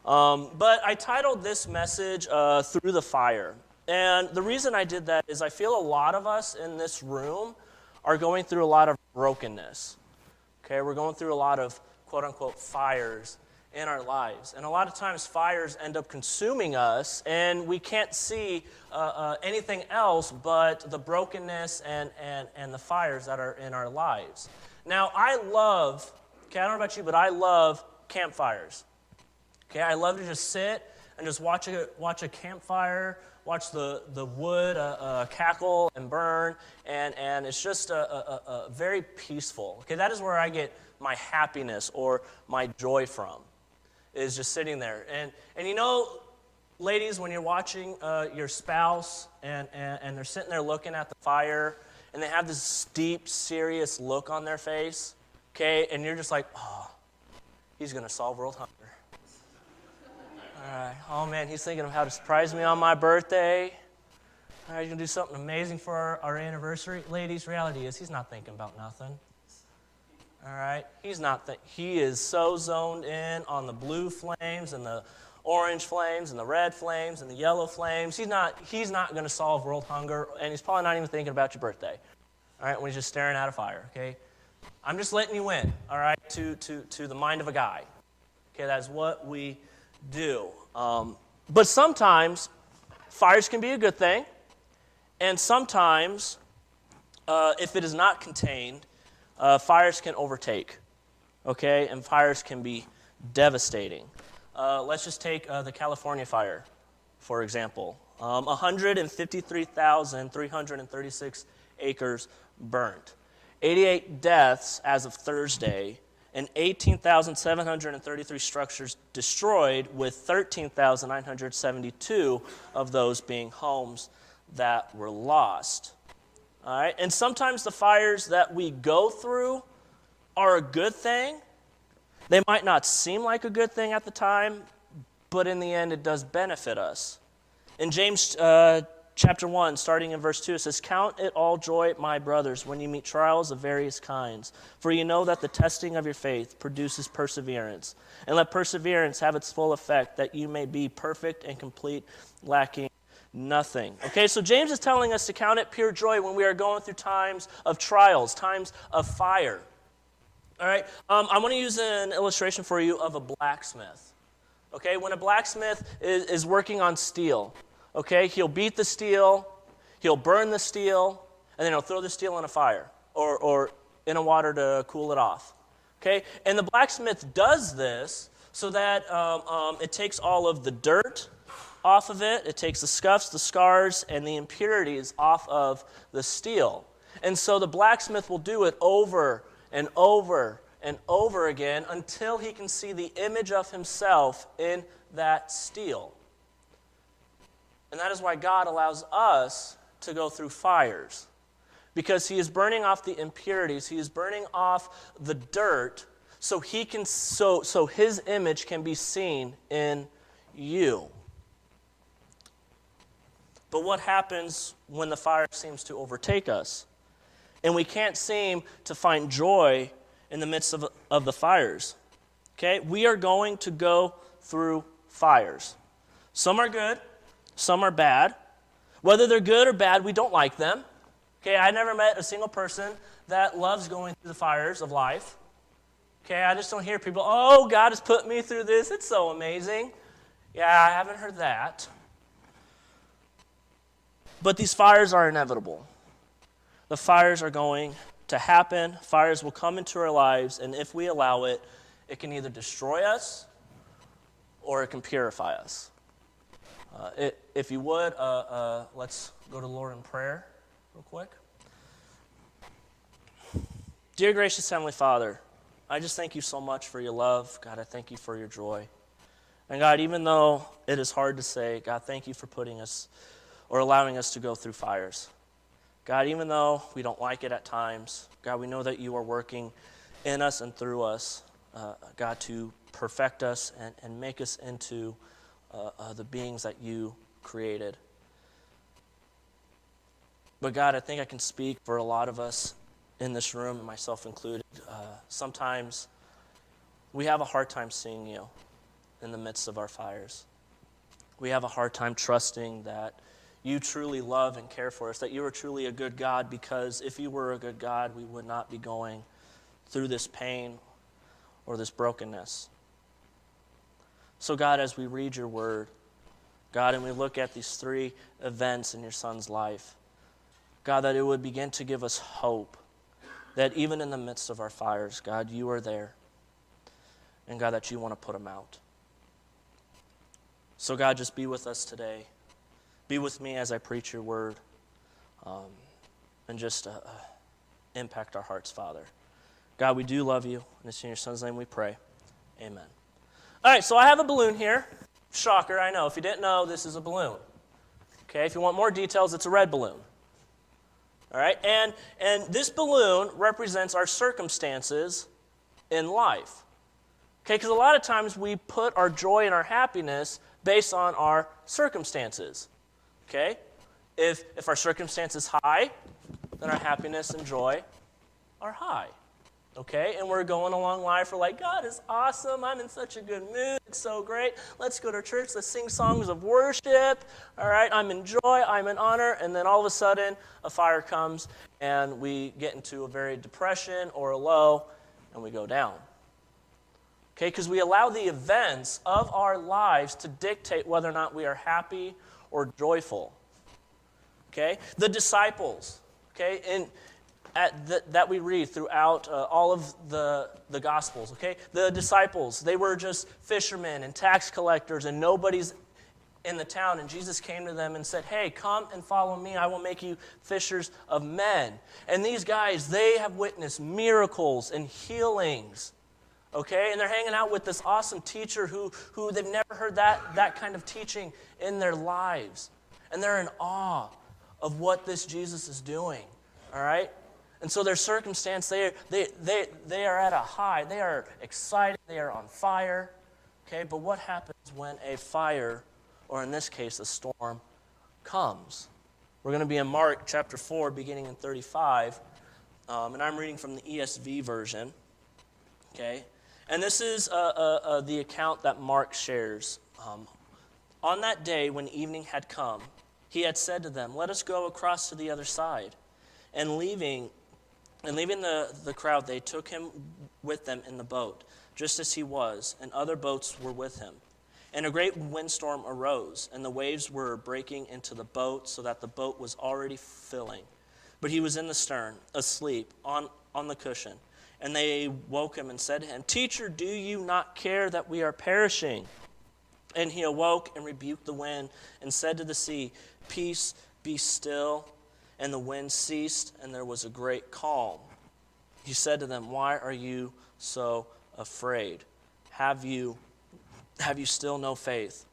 But I titled this message, Through the Fire. And the reason I did that is I feel a lot of us in this room are going through a lot of brokenness. Okay, we're going through a lot of quote-unquote fires in our lives. And a lot of times fires end up consuming us, and we can't see anything else but the brokenness and the fires that are in our lives. Now, I love, I don't know about you, but I love campfires. Okay, I love to just sit and just watch a campfire, watch the wood cackle and burn, and it's just a very peaceful. Okay, that is where I get my happiness or my joy from, is just sitting there. And you know, ladies, when you're watching your spouse and they're sitting there looking at the fire, and they have this deep, serious look on their face, okay, and you're just like, oh, he's going to solve world hunger. All right. Oh, man, he's thinking of how to surprise me on my birthday. All right, he's going to do something amazing for our anniversary. Ladies, reality is he's not thinking about nothing. All right? He is so zoned in on the blue flames and the orange flames and the red flames and the yellow flames. He's not going to solve world hunger, and he's probably not even thinking about your birthday. All right? When he's just staring at a fire, okay? I'm just letting you in, all right, to the mind of a guy. Okay, that's what we do. But sometimes fires can be a good thing, and sometimes if it is not contained, fires can overtake, okay, and fires can be devastating. Let's just take the California fire, for example. 153,336 acres burnt, 88 deaths as of Thursday, and 18,733 structures destroyed, with 13,972 of those being homes that were lost. All right, and sometimes the fires that we go through are a good thing. They might not seem like a good thing at the time, but in the end it does benefit us. In James chapter 1, starting in verse 2, it says, "Count it all joy, my brothers, when you meet trials of various kinds. For you know that the testing of your faith produces perseverance. And let perseverance have its full effect, that you may be perfect and complete, lacking nothing." Okay, so James is telling us to count it pure joy when we are going through times of trials, times of fire. All right, I want to use an illustration for you of a blacksmith. Okay, when a blacksmith is working on steel, okay, he'll beat the steel, he'll burn the steel, and then he'll throw the steel in a fire or in a water to cool it off. Okay, and the blacksmith does this so that it takes all of the dirt off of it, it takes the scuffs, the scars, and the impurities off of the steel. And so the blacksmith will do it over and over and over again until he can see the image of himself in that steel. And that is why God allows us to go through fires, because he is burning off the impurities, he is burning off the dirt, so he can so his image can be seen in you. But what happens when the fire seems to overtake us and we can't seem to find joy in the midst of the fires? Okay, we are going to go through fires. Some are good, some are bad. Whether they're good or bad, we don't like them. Okay, I never met a single person that loves going through the fires of life. Okay, I just don't hear people, "Oh, God has put me through this. It's so amazing." Yeah, I haven't heard that. But these fires are inevitable. The fires are going to happen. Fires will come into our lives, and if we allow it, it can either destroy us or it can purify us. If you would, let's go to the Lord in prayer real quick. Dear gracious Heavenly Father, I just thank you so much for your love. God, I thank you for your joy. And God, even though it is hard to say, God, thank you for putting us or allowing us to go through fires. God, even though we don't like it at times, God, we know that you are working in us and through us, God, to perfect us and make us into the beings that you created. But God, I think I can speak for a lot of us in this room, myself included. Sometimes we have a hard time seeing you. in the midst of our fires. We have a hard time trusting that you truly love and care for us, that you are truly a good God, because if you were a good God, we would not be going through this pain or this brokenness. So God, as we read your word, God, and we look at these three events in your son's life, God, that it would begin to give us hope, that even in the midst of our fires, God, you are there, and God, that you want to put them out. So God, just be with us today. Be with me as I preach your word, and just impact our hearts, Father. God, we do love you, and it's in your son's name we pray. Amen. All right, so I have a balloon here. Shocker, I know. If you didn't know, this is a balloon. Okay, if you want more details, it's a red balloon. All right, and this balloon represents our circumstances in life. Okay, because a lot of times we put our joy and our happiness based on our circumstances. Okay, if our circumstance is high, then our happiness and joy are high. Okay, and we're going along life, we're like, God is awesome, I'm in such a good mood, it's so great, let's go to church, let's sing songs of worship, all right, I'm in joy, I'm in honor, and then all of a sudden, a fire comes, and we get into a very depression or a low, and we go down. Okay, because we allow the events of our lives to dictate whether or not we are happy or joyful. Okay, the disciples, okay, that we read throughout all of the Gospels, okay? The disciples, they were just fishermen and tax collectors, and nobody's in the town. And Jesus came to them and said, hey, come and follow me. I will make you fishers of men. And these guys, they have witnessed miracles and healings, okay? And they're hanging out with this awesome teacher who they've never heard that kind of teaching in their lives. And they're in awe of what this Jesus is doing, all right? And so their circumstance, they are at a high. They are excited. They are on fire. Okay, but what happens when a fire, or in this case, a storm, comes? We're going to be in Mark chapter 4, beginning in 35. And I'm reading from the ESV version. Okay, and this is the account that Mark shares. On that day, when evening had come, he had said to them, let us go across to the other side. And leaving the crowd, they took him with them in the boat, just as he was, and other boats were with him. And a great windstorm arose, and the waves were breaking into the boat, so that the boat was already filling. But he was in the stern, asleep, on the cushion. And they woke him and said to him, Teacher, do you not care that we are perishing? And he awoke and rebuked the wind, and said to the sea, Peace, be still. And the wind ceased, and there was a great calm. He said to them, why are you so afraid? Have you still no faith?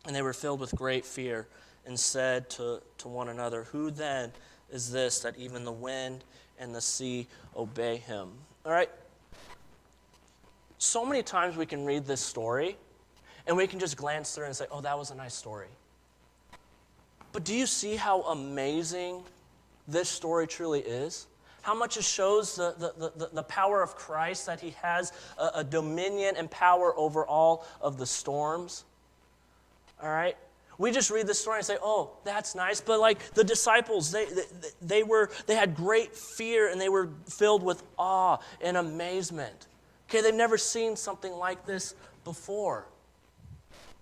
And they were filled with great fear, and said to one another, who then is this that even the wind and the sea obey him? All right? So many times we can read this story, and we can just glance through and say, oh, that was a nice story. But do you see how amazing this story truly is? How much it shows the power of Christ, that he has a dominion and power over all of the storms? All right? We just read this story and say, oh, that's nice. But like the disciples, they had great fear, and they were filled with awe and amazement. Okay, they've never seen something like this before.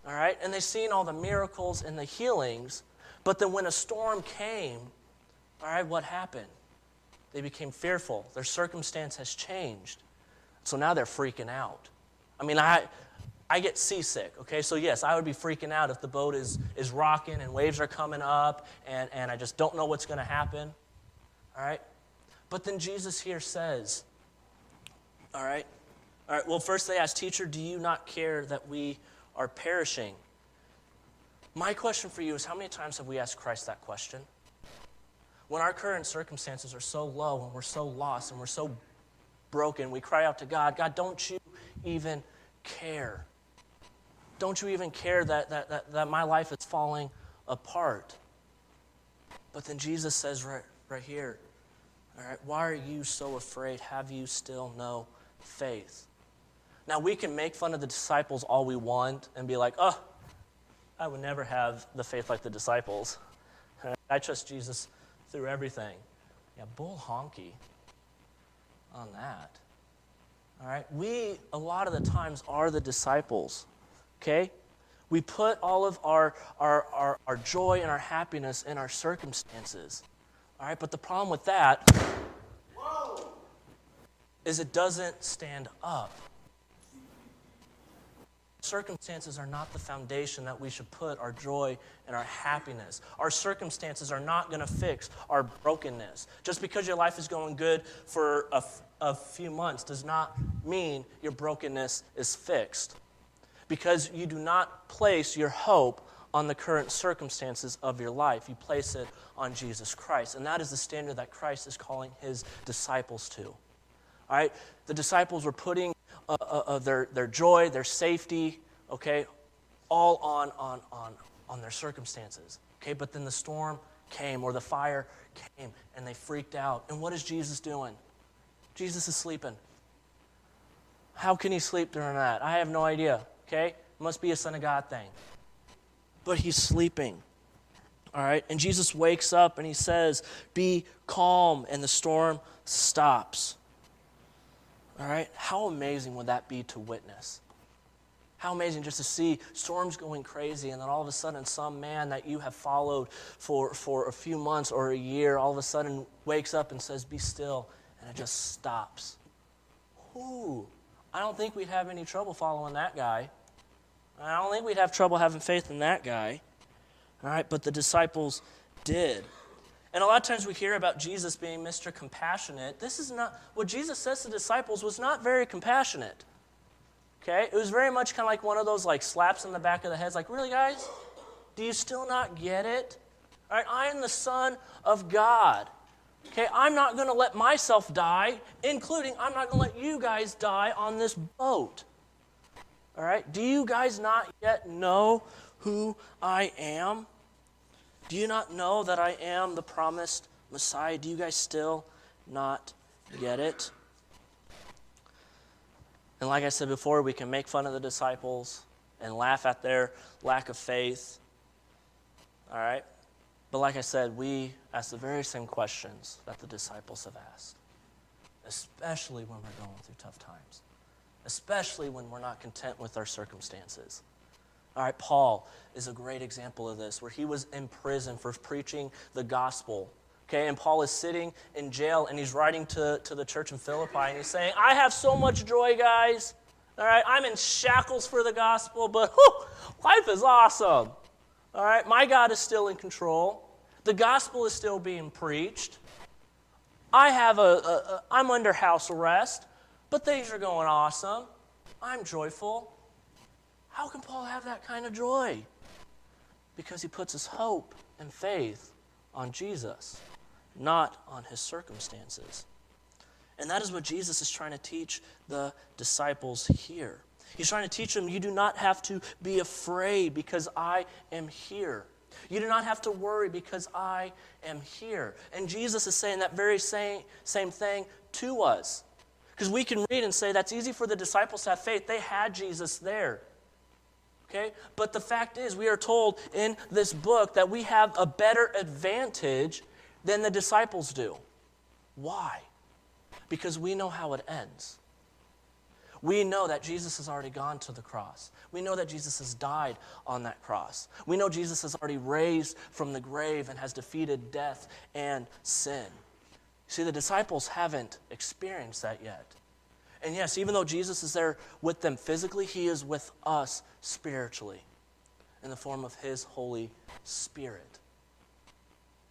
All right? And they've seen all the miracles and the healings. But then when a storm came, all right, what happened? They became fearful. Their circumstance has changed. So now they're freaking out. I mean, I get seasick, okay? So yes, I would be freaking out if the boat is rocking and waves are coming up and I just don't know what's going to happen, all right? But then Jesus here says, all right, well, first they ask, Teacher, do you not care that we are perishing? My question for you is, how many times have we asked Christ that question? When our current circumstances are so low and we're so lost and we're so broken, we cry out to God, God, don't you even care? Don't you even care that my life is falling apart? But then Jesus says right here, all right, why are you so afraid? Have you still no faith? Now, we can make fun of the disciples all we want and be like, oh, I would never have the faith like the disciples. I trust Jesus through everything. Yeah, bull honky on that. All right? We, a lot of the times, are the disciples. Okay? We put all of our joy and our happiness in our circumstances. All right? But the problem with that is it doesn't stand up. Circumstances are not the foundation that we should put our joy and our happiness. Our circumstances are not going to fix our brokenness. Just because your life is going good for a few months does not mean your brokenness is fixed. Because you do not place your hope on the current circumstances of your life. You place it on Jesus Christ. And that is the standard that Christ is calling his disciples to. All right? The disciples were putting their joy, their safety, okay, all on their circumstances. Okay, but then the storm came or the fire came and they freaked out. And what is Jesus doing? Jesus is sleeping. How can he sleep during that? I have no idea. Okay? It must be a Son of God thing. But he's sleeping. All right? And Jesus wakes up and he says, be calm, and the storm stops. All right? How amazing would that be to witness? How amazing just to see storms going crazy, and then all of a sudden some man that you have followed for a few months or a year all of a sudden wakes up and says, be still, and it just stops. Ooh, I don't think we'd have any trouble following that guy. I don't think we'd have trouble having faith in that guy. All right, but the disciples did. And a lot of times we hear about Jesus being Mr. Compassionate. This is not, what Jesus says to disciples was not very compassionate. Okay? It was very much kind of like one of those like slaps in the back of the head. Like, really, guys? Do you still not get it? All right, I am the Son of God. Okay, I'm not going to let myself die, including I'm not going to let you guys die on this boat. All right? Do you guys not yet know who I am? Do you not know that I am the promised Messiah? Do you guys still not get it? And like I said before, we can make fun of the disciples and laugh at their lack of faith. All right? But like I said, we ask the very same questions that the disciples have asked, especially when we're going through tough times, especially when we're not content with our circumstances. All right, Paul is a great example of this, where he was in prison for preaching the gospel. Okay, and Paul is sitting in jail, and he's writing to the church in Philippi, and he's saying, I have so much joy, guys. All right, I'm in shackles for the gospel, but life is awesome. All right, my God is still in control. The gospel is still being preached. I'm under house arrest, but things are going awesome. I'm joyful. How can Paul have that kind of joy? Because he puts his hope and faith on Jesus, not on his circumstances. And that is what Jesus is trying to teach the disciples here. He's trying to teach them, you do not have to be afraid because I am here. You do not have to worry because I am here. And Jesus is saying that very same thing to us. Because we can read and say that's easy for the disciples to have faith. They had Jesus there. Okay? But the fact is, we are told in this book that we have a better advantage than the disciples do. Why? Because we know how it ends. We know that Jesus has already gone to the cross. We know that Jesus has died on that cross. We know Jesus has already raised from the grave and has defeated death and sin. See, the disciples haven't experienced that yet. And yes, even though Jesus is there with them physically, he is with us spiritually in the form of his Holy Spirit.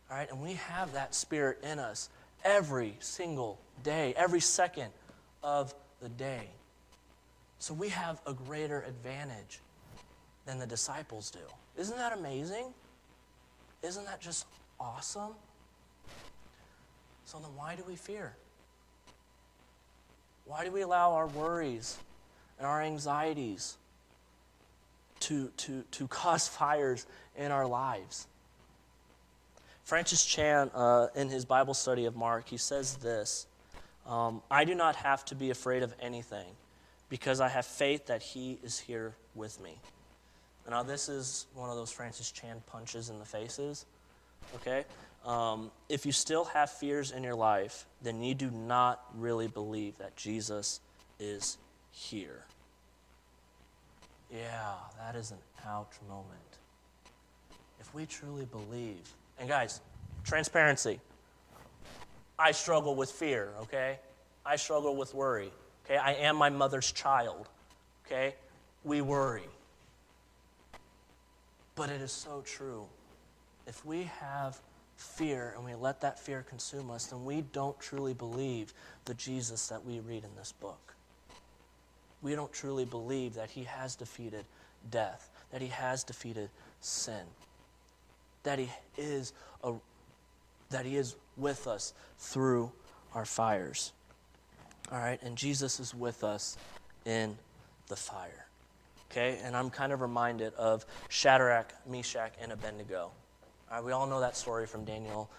All right, and we have that Spirit in us every single day, every second of the day. So we have a greater advantage than the disciples do. Isn't that amazing? Isn't that just awesome? So then why do we fear? Why do we allow our worries and our anxieties to cause fires in our lives? Francis Chan, in his Bible study of Mark, he says this, I do not have to be afraid of anything because I have faith that he is here with me. Now, this is one of those Francis Chan punches in the faces, okay? If you still have fears in your life, then you do not really believe that Jesus is here. Yeah, that is an ouch moment. If we truly believe, and guys, transparency. I struggle with fear, okay? I struggle with worry, okay? I am my mother's child, okay? We worry. But it is so true. If we have fear and we let that fear consume us, then we don't truly believe the Jesus that we read in this book. We don't truly believe that he has defeated death, that he has defeated sin, that he is with us through our fires. All right, and Jesus is with us in the fire. Okay, and I'm kind of reminded of Shadrach, Meshach, and Abednego. All right, we all know that story from Daniel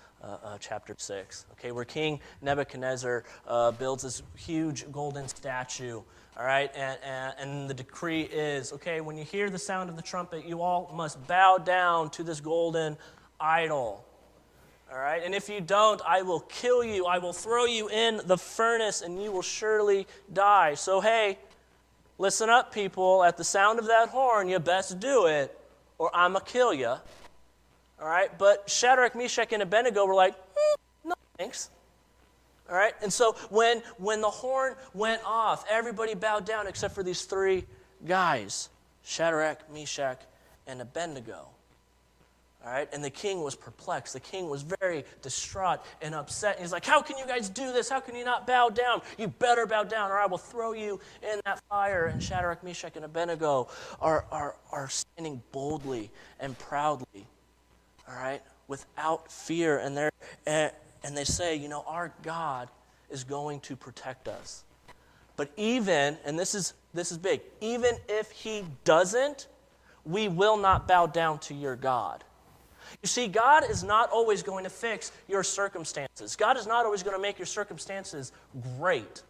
chapter 6. Okay, where King Nebuchadnezzar builds this huge golden statue. All right, and the decree is, okay, when you hear the sound of the trumpet, you all must bow down to this golden idol. All right, and if you don't, I will kill you. I will throw you in the furnace, and you will surely die. So, hey, listen up, people. At the sound of that horn, you best do it, or I'm going to kill you. All right, but Shadrach, Meshach, and Abednego were like, no thanks. All right, and so when the horn went off, everybody bowed down except for these three guys, Shadrach, Meshach, and Abednego. All right, and the king was perplexed. The king was very distraught and upset. And he's like, how can you guys do this? How can you not bow down? You better bow down or I will throw you in that fire. And Shadrach, Meshach, and Abednego are standing boldly and proudly, all right, without fear. And they say, you know, our God is going to protect us. But even, and this is big, even if he doesn't, we will not bow down to your God. You see, God is not always going to fix your circumstances. God is not always going to make your circumstances great.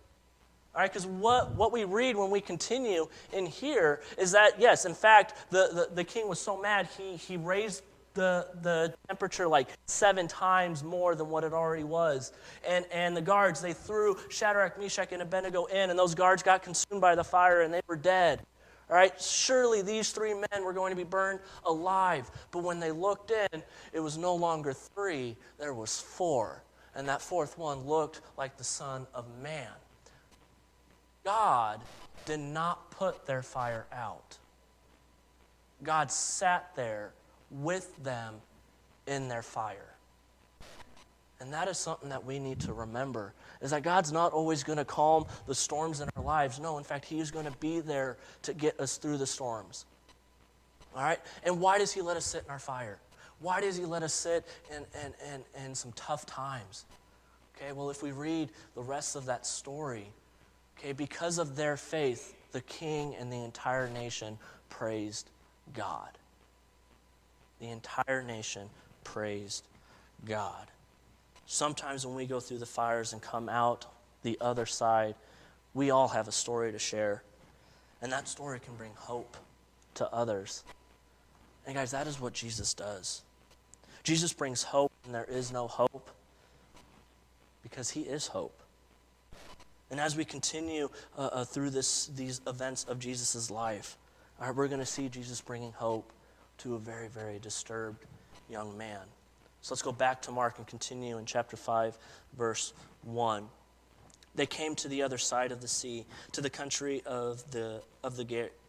All right, because what we read when we continue in here is that, yes, in fact, the king was so mad, he raised the temperature like 7 times more than what it already was. And the guards, they threw Shadrach, Meshach, and Abednego in, and those guards got consumed by the fire, and they were dead. All right, surely these 3 men were going to be burned alive. But when they looked in, it was no longer 3, there was 4. And that 4th one looked like the Son of Man. God did not put their fire out. God sat there with them in their fire. And that is something that we need to remember, is that God's not always going to calm the storms in our lives. No, in fact, he is going to be there to get us through the storms. All right? And why does he let us sit in our fire? Why does he let us sit in some tough times? Okay, well, if we read the rest of that story, okay, because of their faith, the king and the entire nation praised God. The entire nation praised God. Sometimes when we go through the fires and come out the other side, we all have a story to share. And that story can bring hope to others. And guys, that is what Jesus does. Jesus brings hope when there is no hope, because he is hope. And as we continue through these events of Jesus' life, all right, we're going to see Jesus bringing hope to a very, very disturbed young man. So let's go back to Mark and continue in chapter 5, verse 1. They came to the other side of the sea, to the country of the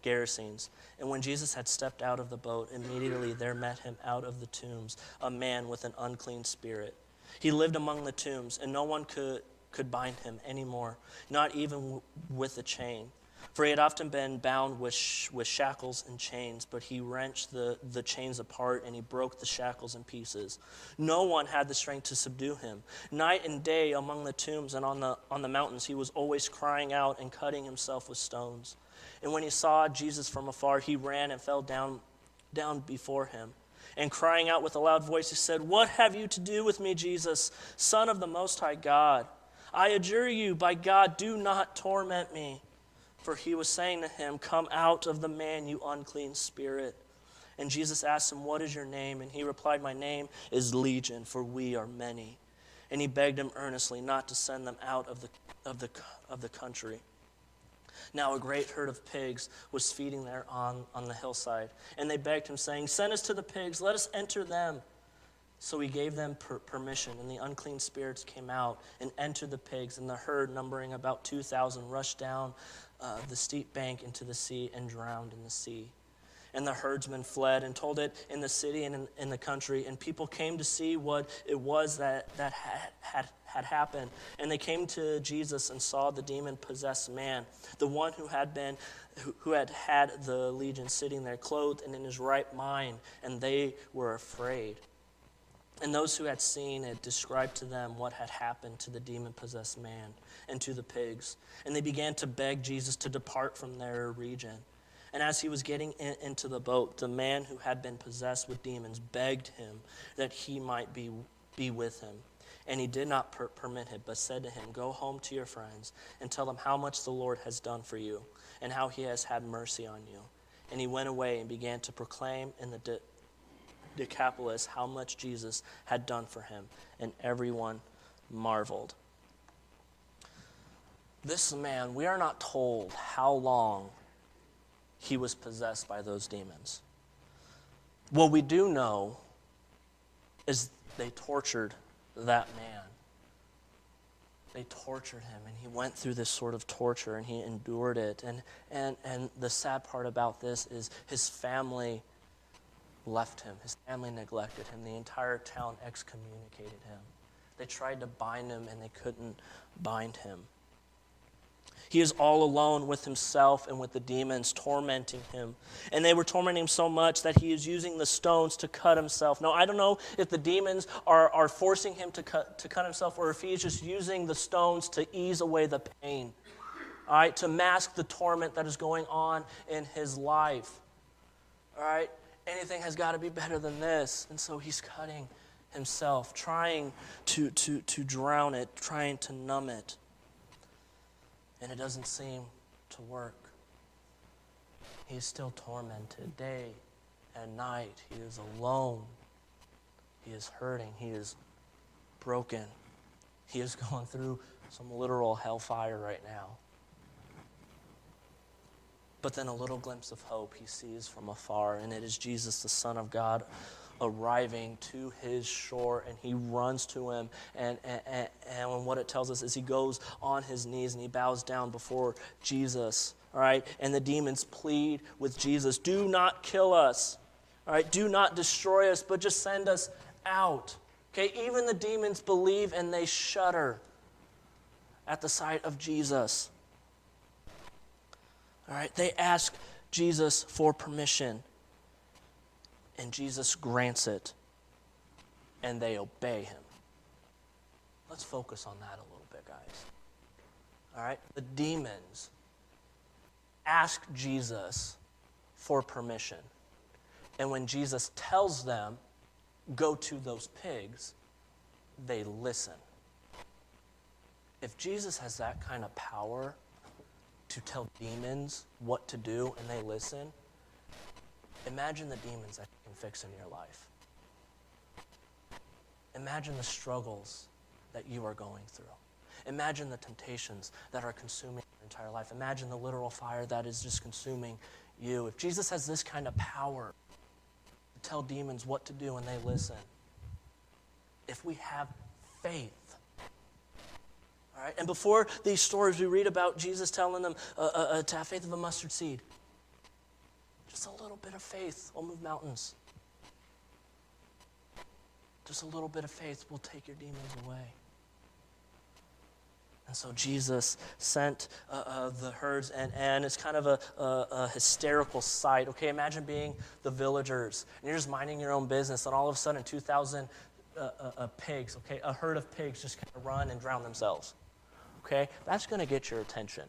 Gerasenes. And when Jesus had stepped out of the boat, immediately there met him out of the tombs a man with an unclean spirit. He lived among the tombs, and no one could bind him anymore, not even with a chain. For he had often been bound with shackles and chains, but he wrenched the chains apart, and he broke the shackles in pieces. No one had the strength to subdue him. Night and day among the tombs and on the mountains, he was always crying out and cutting himself with stones. And when he saw Jesus from afar, he ran and fell down before him. And crying out with a loud voice, he said, "What have you to do with me, Jesus, Son of the Most High God? I adjure you, by God, do not torment me." For he was saying to him, "Come out of the man, you unclean spirit." And Jesus asked him, "What is your name?" And he replied, "My name is Legion, for we are many." And he begged him earnestly not to send them out of the country. Now a great herd of pigs was feeding there on the hillside. And they begged him, saying, "Send us to the pigs, let us enter them." So he gave them permission, and the unclean spirits came out and entered the pigs, and the herd, numbering about 2,000, rushed down the steep bank into the sea and drowned in the sea. And the herdsmen fled and told it in the city and in the country, and people came to see what it was that had happened. And they came to Jesus and saw the demon-possessed man, the one who had had the legion, sitting there, clothed and in his right mind, and they were afraid. And those who had seen it described to them what had happened to the demon-possessed man and to the pigs. And they began to beg Jesus to depart from their region. And as he was getting into the boat, the man who had been possessed with demons begged him that he might be with him. And he did not permit him, but said to him, "Go home to your friends and tell them how much the Lord has done for you and how he has had mercy on you." And he went away and began to proclaim in the Decapolis how much Jesus had done for him, and everyone marveled. This man, we are not told how long he was possessed by those demons. What we do know is they tortured that man. They tortured him, and he went through this sort of torture, and he endured it. And the sad part about this is his family left him. His family neglected him. The entire town excommunicated him. They tried to bind him, and they couldn't bind him. He is all alone with himself and with the demons tormenting him. And they were tormenting him so much that he is using the stones to cut himself. Now, I don't know if the demons are forcing him to cut himself, or if he is just using the stones to ease away the pain, all right, to mask the torment that is going on in his life. All right? Anything has got to be better than this. And so he's cutting himself, trying to drown it, trying to numb it. And it doesn't seem to work. He is still tormented day and night. He is alone. He is hurting. He is broken. He is going through some literal hellfire right now. But then a little glimpse of hope he sees from afar, and it is Jesus, the Son of God, arriving to his shore, and he runs to him, and what it tells us is he goes on his knees and he bows down before Jesus, all right? And the demons plead with Jesus, "Do not kill us, all right? Do not destroy us, but just send us out." Okay, even the demons believe and they shudder at the sight of Jesus. All right, they ask Jesus for permission, and Jesus grants it, and they obey him. Let's focus on that a little bit, guys. All right, the demons ask Jesus for permission, and when Jesus tells them, "Go to those pigs," they listen. If Jesus has that kind of power to tell demons what to do and they listen, imagine the demons that you can fix in your life. Imagine the struggles that you are going through. Imagine the temptations that are consuming your entire life. Imagine the literal fire that is just consuming you. If Jesus has this kind of power to tell demons what to do and they listen, if we have faith, all right, and before these stories, we read about Jesus telling them to have faith of a mustard seed. Just a little bit of faith will move mountains. Just a little bit of faith will take your demons away. And so Jesus sent the herds, and it's kind of a hysterical sight. Okay, imagine being the villagers, and you're just minding your own business, and all of a sudden 2,000 pigs, okay, a herd of pigs just kind of run and drown themselves. Okay, that's going to get your attention.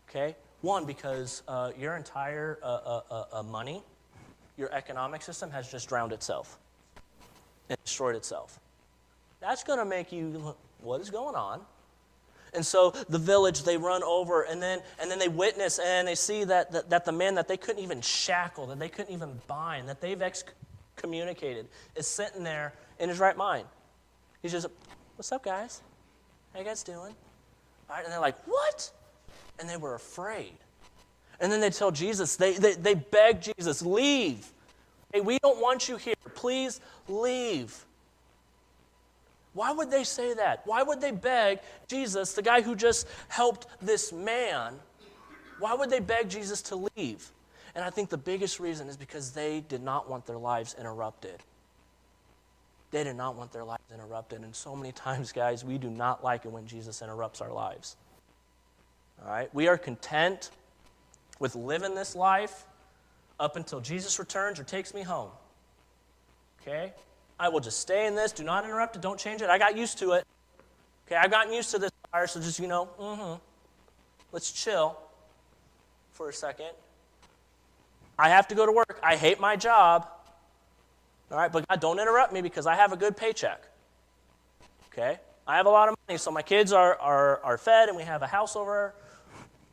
Okay, one, because your entire money, your economic system has just drowned itself and destroyed itself. That's going to make you, what is going on? And so the village, they run over, and then they witness, and they see that the man that they couldn't even shackle, that they couldn't even bind, that they've excommunicated, is sitting there in his right mind. He's just, what's up, guys? How you guys doing? All right, and they're like, what? And they were afraid. And then they tell Jesus, they beg Jesus, leave. Hey, we don't want you here. Please leave. Why would they say that? Why would they beg Jesus, the guy who just helped this man, why would they beg Jesus to leave? And I think the biggest reason is because they did not want their lives interrupted. They did not want their lives interrupted. And so many times, guys, we do not like it when Jesus interrupts our lives. All right? We are content with living this life up until Jesus returns or takes me home. Okay? I will just stay in this. Do not interrupt it. Don't change it. I got used to it. Okay, I've gotten used to this fire, so just, let's chill for a second. I have to go to work. I hate my job. All right, but God, don't interrupt me because I have a good paycheck. Okay? I have a lot of money, so my kids are fed, and we have a house over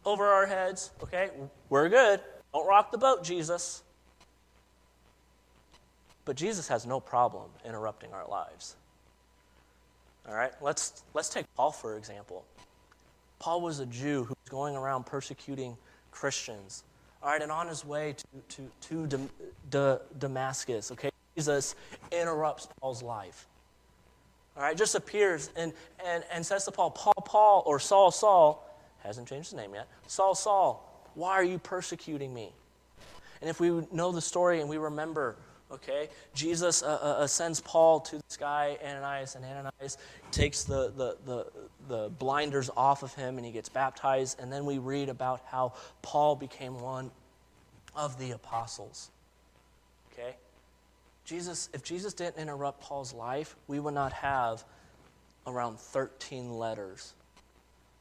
our heads. Okay? We're good. Don't rock the boat, Jesus. But Jesus has no problem interrupting our lives. All right? Let's take Paul, for example. Paul was a Jew who was going around persecuting Christians. All right, and on his way to Damascus, okay, Jesus interrupts Paul's life. All right, just appears and says to Paul, or Saul, hasn't changed his name yet, Saul, why are you persecuting me? And if we know the story and we remember, okay, Jesus sends Paul to this guy, Ananias, and Ananias takes the blinders off of him, and he gets baptized. And then we read about how Paul became one of the apostles. Okay? If Jesus didn't interrupt Paul's life, we would not have around 13 letters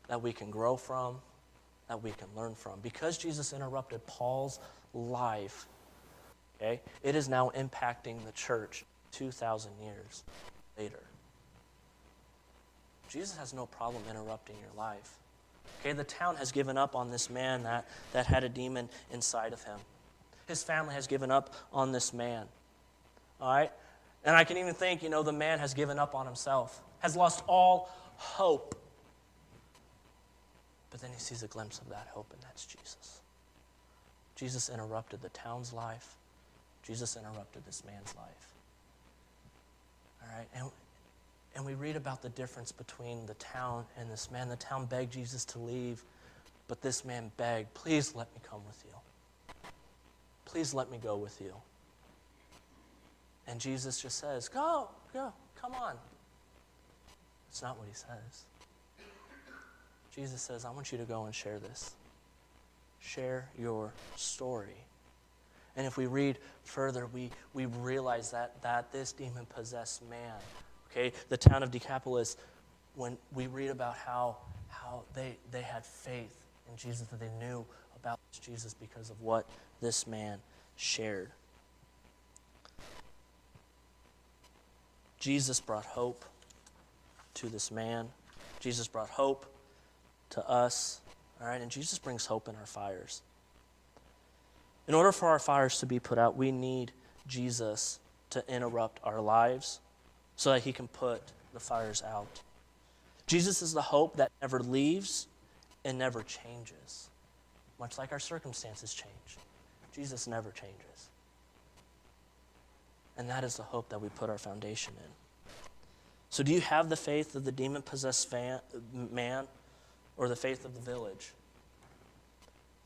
that we can grow from, that we can learn from. Because Jesus interrupted Paul's life, okay, it is now impacting the church 2,000 years later. Jesus has no problem interrupting your life. Okay, the town has given up on this man that had a demon inside of him. His family has given up on this man. All right? And I can even think, the man has given up on himself, has lost all hope. But then he sees a glimpse of that hope, and that's Jesus. Jesus interrupted the town's life. Jesus interrupted this man's life. All right? And we read about the difference between the town and this man. The town begged Jesus to leave, but this man begged, please let me come with you. Please let me go with you. And Jesus just says, go, come on. It's not what he says. Jesus says, I want you to go and share this. Share your story. And if we read further, we realize that this demon-possessed man, okay, the town of Decapolis, when we read about how they had faith in Jesus, that they knew about Jesus because of what this man shared. Jesus brought hope to this man. Jesus brought hope to us. All right, and Jesus brings hope in our fires. In order for our fires to be put out, we need Jesus to interrupt our lives so that he can put the fires out. Jesus is the hope that never leaves and never changes. Much like our circumstances change, Jesus never changes. And that is the hope that we put our foundation in. So do you have the faith of the demon-possessed man or the faith of the village?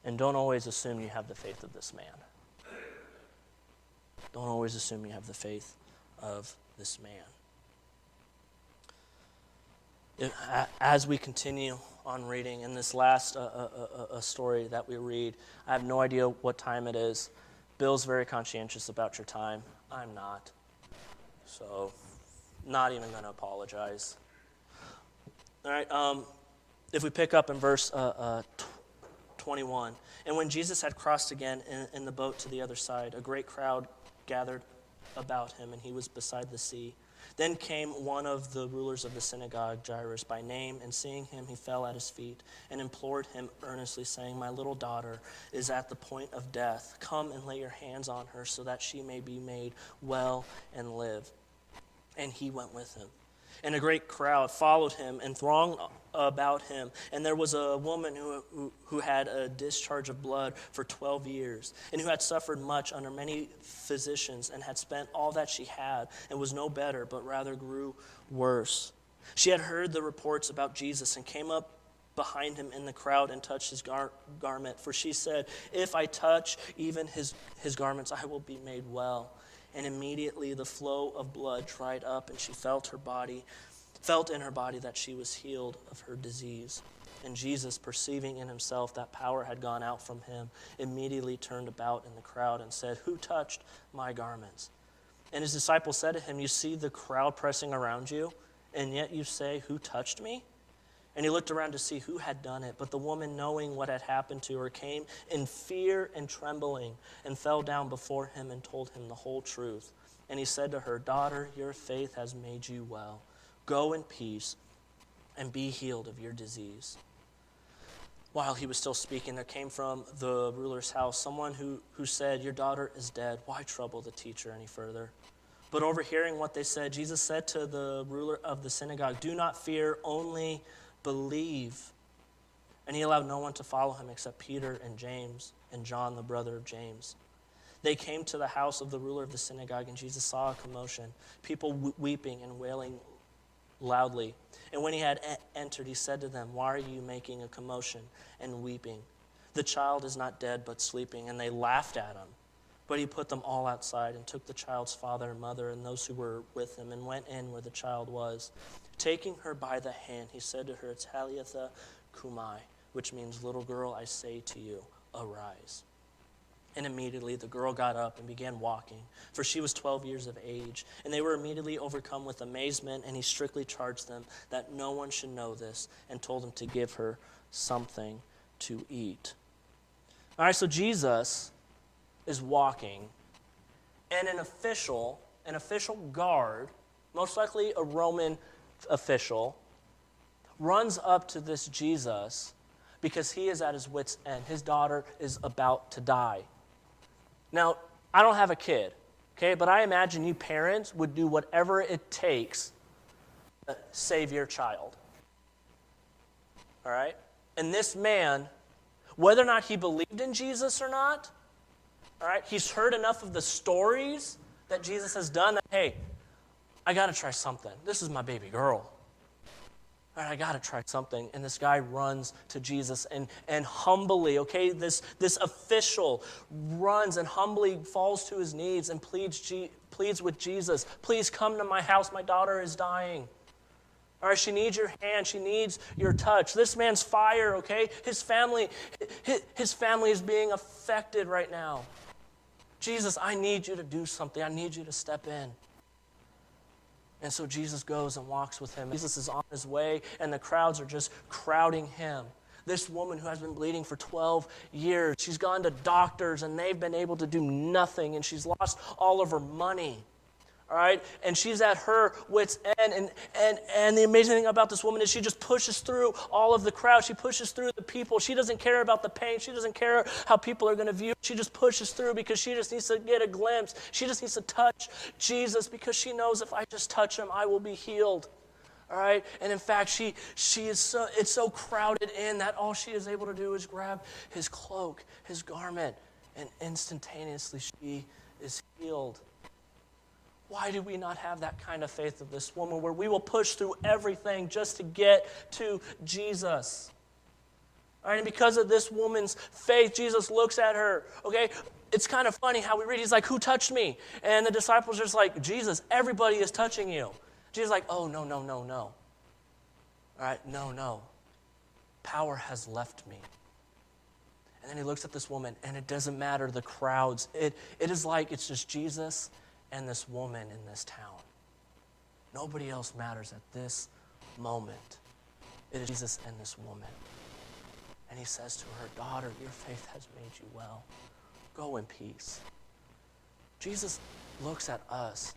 And don't always assume you have the faith of this man. Don't always assume you have the faith of this man. As we continue on reading, in this last a story that we read, I have no idea what time it is. Bill's very conscientious about your time. I'm not. So, not even going to apologize. All right, if we pick up in verse 21. And when Jesus had crossed again in the boat to the other side, a great crowd gathered about him, and he was beside the sea. Then came one of the rulers of the synagogue, Jairus by name, and seeing him, he fell at his feet and implored him earnestly, saying, "My little daughter is at the point of death. Come and lay your hands on her so that she may be made well and live." And he went with him. And a great crowd followed him and thronged about him. And there was a woman who had a discharge of blood for 12 years, and who had suffered much under many physicians, and had spent all that she had, and was no better, but rather grew worse. She had heard the reports about Jesus, and came up behind him in the crowd and touched his garment. For she said, "If I touch even his garments, I will be made well." And immediately the flow of blood dried up, and she felt in her body that she was healed of her disease. And Jesus, perceiving in himself that power had gone out from him, immediately turned about in the crowd and said, "Who touched my garments?" And his disciples said to him, "You see the crowd pressing around you, and yet you say, 'Who touched me?'" And he looked around to see who had done it. But the woman, knowing what had happened to her, came in fear and trembling, and fell down before him and told him the whole truth. And he said to her, "Daughter, your faith has made you well. Go in peace and be healed of your disease." While he was still speaking, there came from the ruler's house someone who said, "Your daughter is dead. Why trouble the teacher any further?" But overhearing what they said, Jesus said to the ruler of the synagogue, "Do not fear, only believe." And he allowed no one to follow him except Peter and James and John, the brother of James. They came to the house of the ruler of the synagogue, and Jesus saw a commotion, people weeping and wailing loudly. And when he had entered, he said to them, "Why are you making a commotion and weeping? The child is not dead, but sleeping." And they laughed at him. But he put them all outside and took the child's father and mother and those who were with him and went in where the child was. Taking her by the hand, he said to her, "Talitha cumi," which means, "Little girl, I say to you, arise." And immediately the girl got up and began walking, for she was 12 years of age. And they were immediately overcome with amazement, and he strictly charged them that no one should know this, and told them to give her something to eat. All right, so Jesus is walking, and an official guard, most likely a Roman official, runs up to this Jesus because he is at his wit's end. His daughter is about to die. Now, I don't have a kid, okay, but I imagine you parents would do whatever it takes to save your child. All right? And this man, whether or not he believed in Jesus or not, all right, he's heard enough of the stories that Jesus has done that, hey, I got to try something. This is my baby girl. All right, I got to try something. And this guy runs to Jesus and humbly, okay, this official runs and humbly falls to his knees and pleads with Jesus, "Please come to my house. My daughter is dying. All right, she needs your hand. She needs your touch." This man's fire, okay? His family is being affected right now. "Jesus, I need you to do something. I need you to step in." And so Jesus goes and walks with him. Jesus is on his way, and the crowds are just crowding him. This woman who has been bleeding for 12 years, she's gone to doctors, and they've been able to do nothing, and she's lost all of her money. All right, and she's at her wit's end, and the amazing thing about this woman is she just pushes through all of the crowd. She pushes through the people. She doesn't care about the pain. She doesn't care how people are going to view her. She just pushes through because she just needs to get a glimpse. She just needs to touch Jesus because she knows if I just touch him, I will be healed. All right, and in fact, she is it's so crowded in that all she is able to do is grab his cloak, his garment, and instantaneously she is healed. Why do we not have that kind of faith of this woman where we will push through everything just to get to Jesus? All right, and because of this woman's faith, Jesus looks at her, okay? It's kind of funny how we read, he's like, "Who touched me?" And the disciples are just like, "Jesus, everybody is touching you." Jesus is like, "Oh, no. All right, no. Power has left me." And then he looks at this woman, and it doesn't matter the crowds. It is like it's just Jesus and this woman in this town. Nobody else matters at this moment. It is Jesus and this woman. And he says to her, "Daughter, your faith has made you well. Go in peace." Jesus looks at us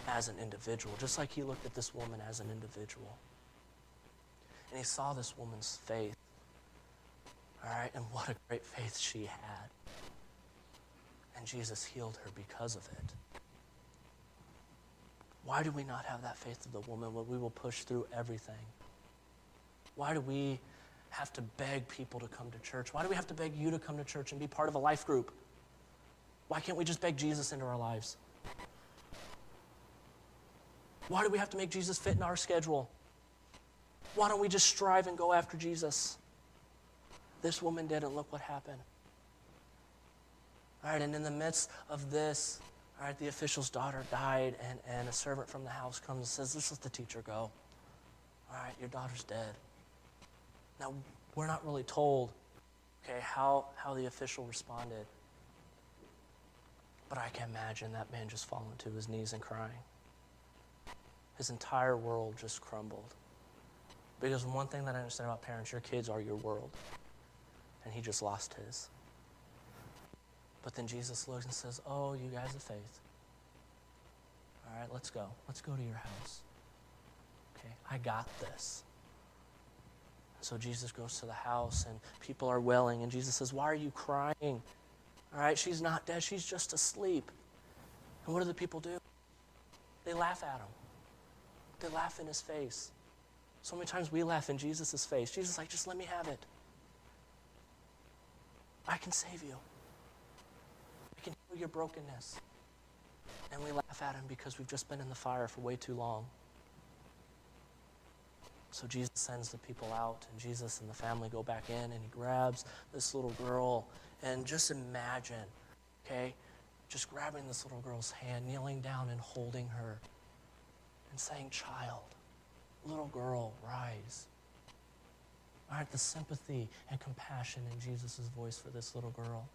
as an individual, just like he looked at this woman as an individual. And he saw this woman's faith. All right, and what a great faith she had. And Jesus healed her because of it. Why do we not have that faith of the woman when we will push through everything? Why do we have to beg people to come to church? Why do we have to beg you to come to church and be part of a life group? Why can't we just beg Jesus into our lives? Why do we have to make Jesus fit in our schedule? Why don't we just strive and go after Jesus? This woman did, and look what happened. All right, and in the midst of this, all right, the official's daughter died, and a servant from the house comes and says, "Let's let the teacher go. All right, your daughter's dead." Now, we're not really told, okay, how the official responded. But I can imagine that man just falling to his knees and crying. His entire world just crumbled. Because one thing that I understand about parents, your kids are your world. And he just lost his. But then Jesus looks and says, "Oh, you guys of faith. All right, let's go. Let's go to your house. Okay, I got this." So Jesus goes to the house, and people are wailing, and Jesus says, "Why are you crying? All right, she's not dead. She's just asleep." And what do the people do? They laugh at him. They laugh in his face. So many times we laugh in Jesus' face. Jesus is like, "Just let me have it. I can save you. I can heal your brokenness." And we laugh at him because we've just been in the fire for way too long. So Jesus sends the people out, and Jesus and the family go back in, and he grabs this little girl. And just imagine, okay, just grabbing this little girl's hand, kneeling down and holding her, and saying, "Child, little girl, rise." All right, the sympathy and compassion in Jesus' voice for this little girl.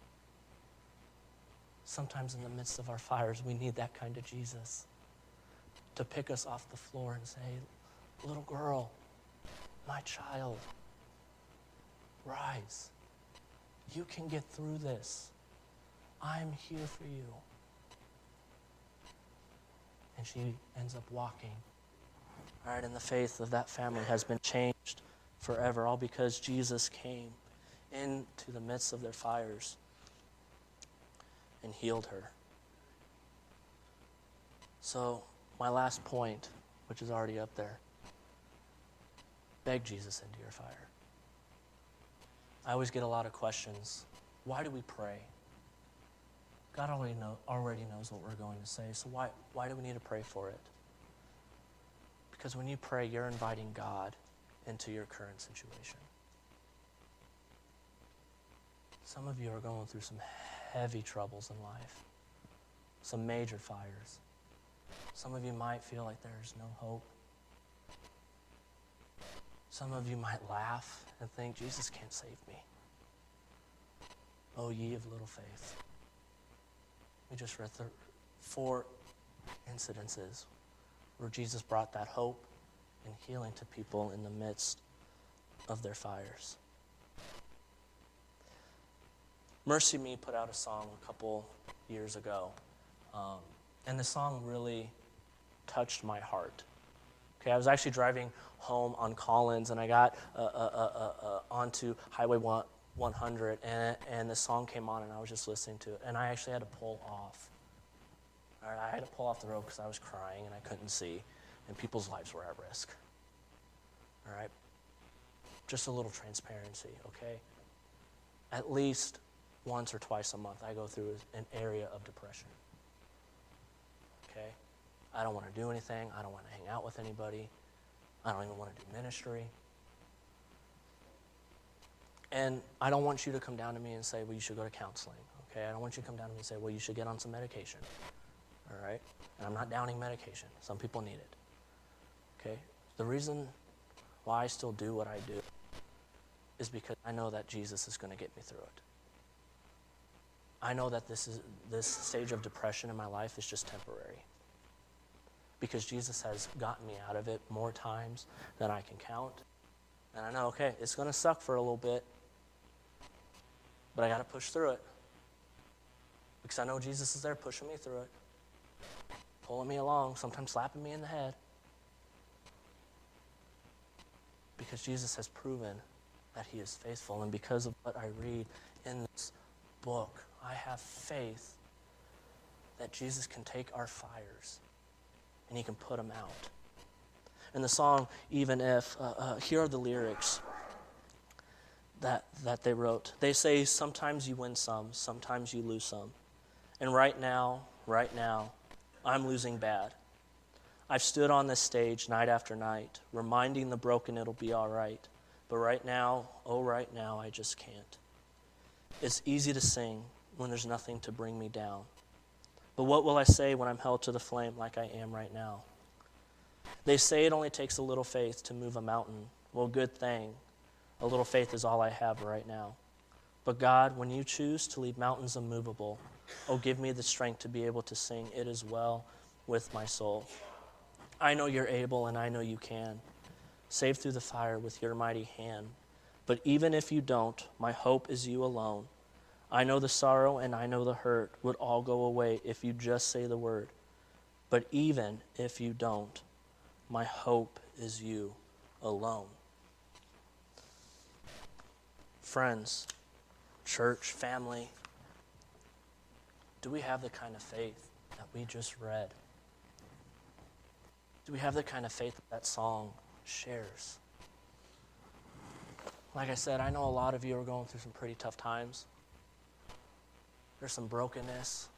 Sometimes in the midst of our fires, we need that kind of Jesus to pick us off the floor and say, "Little girl, my child, rise. You can get through this. I'm here for you." And she ends up walking. All right, and the faith of that family has been changed forever, all because Jesus came into the midst of their fires and healed her. So my last point, which is already up there, beg Jesus into your fire. I always get a lot of questions. Why do we pray? God already knows what we're going to say, so why do we need to pray for it? Because when you pray, you're inviting God into your current situation. Some of you are going through some heavy troubles in life, some major fires. Some of you might feel like there's no hope. Some of you might laugh and think, "Jesus can't save me. Oh, ye of little faith." We just read 4 incidences where Jesus brought that hope and healing to people in the midst of their fires. Mercy Me put out a song a couple years ago, and the song really touched my heart. Okay, I was actually driving home on Collins, and I got onto Highway 100, and the song came on, and I was just listening to it, and I actually had to pull off. All right, I had to pull off the road because I was crying and I couldn't see, and people's lives were at risk. All right, just a little transparency, okay? At least once or twice a month, I go through an area of depression. Okay, I don't want to do anything. I don't want to hang out with anybody. I don't even want to do ministry. And I don't want you to come down to me and say, "Well, you should go to counseling." Okay, I don't want you to come down to me and say, "Well, you should get on some medication." All right, and I'm not downing medication. Some people need it. Okay, the reason why I still do what I do is because I know that Jesus is going to get me through it. I know that this stage of depression in my life is just temporary, because Jesus has gotten me out of it more times than I can count. And I know, okay, it's going to suck for a little bit, but I got to push through it, because I know Jesus is there pushing me through it. pulling me along, sometimes slapping me in the head. Because Jesus has proven that he is faithful. And because of what I read in this book, I have faith that Jesus can take our fires and he can put them out. In the song, Even If, here are the lyrics that they wrote. They say, sometimes you win some, sometimes you lose some. And right now, I'm losing bad. I've stood on this stage night after night, reminding the broken it'll be all right. But right now, I just can't. It's easy to sing when there's nothing to bring me down. But what will I say when I'm held to the flame like I am right now? They say it only takes a little faith to move a mountain. Well, good thing. A little faith is all I have right now. But God, when you choose to leave mountains immovable, oh, give me the strength to be able to sing, it is well with my soul. I know you're able and I know you can. Save through the fire with your mighty hand. But even if you don't, my hope is you alone. I know the sorrow and I know the hurt would all go away if you just say the word. But even if you don't, my hope is you alone. Friends, church, family, do we have the kind of faith that we just read? Do we have the kind of faith that song shares? Like I said, I know a lot of you are going through some pretty tough times. There's some brokenness.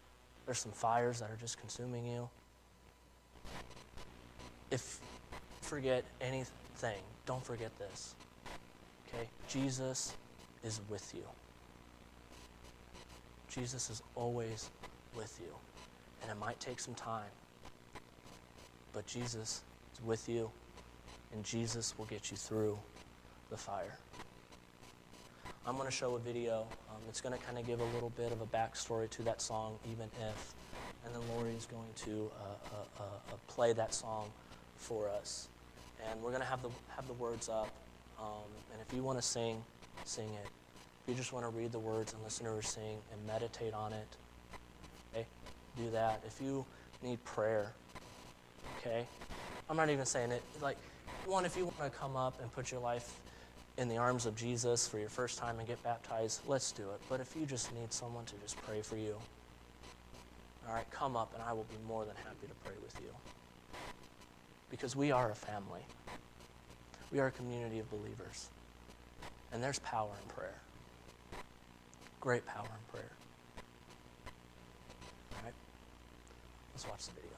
There's some fires that are just consuming you. If forget anything, don't forget this. Okay? Jesus is with you. Jesus is always with you. And it might take some time, but Jesus is with you, and Jesus will get you through the fire. I'm going to show a video. It's going to kind of give a little bit of a backstory to that song, Even If, and then Lori is going to play that song for us. And we're going to have the words up, and if you want to sing, sing it. If you just want to read the words and listen to her sing and meditate on it, okay, do that. If you need prayer, okay, I'm not even saying it, like, if you want to come up and put your life in the arms of Jesus for your first time and get baptized, let's do it. But if you just need someone to just pray for you, all right, come up and I will be more than happy to pray with you. Because we are a family. We are a community of believers. And there's power in prayer. Great power in prayer. All right, let's watch the video.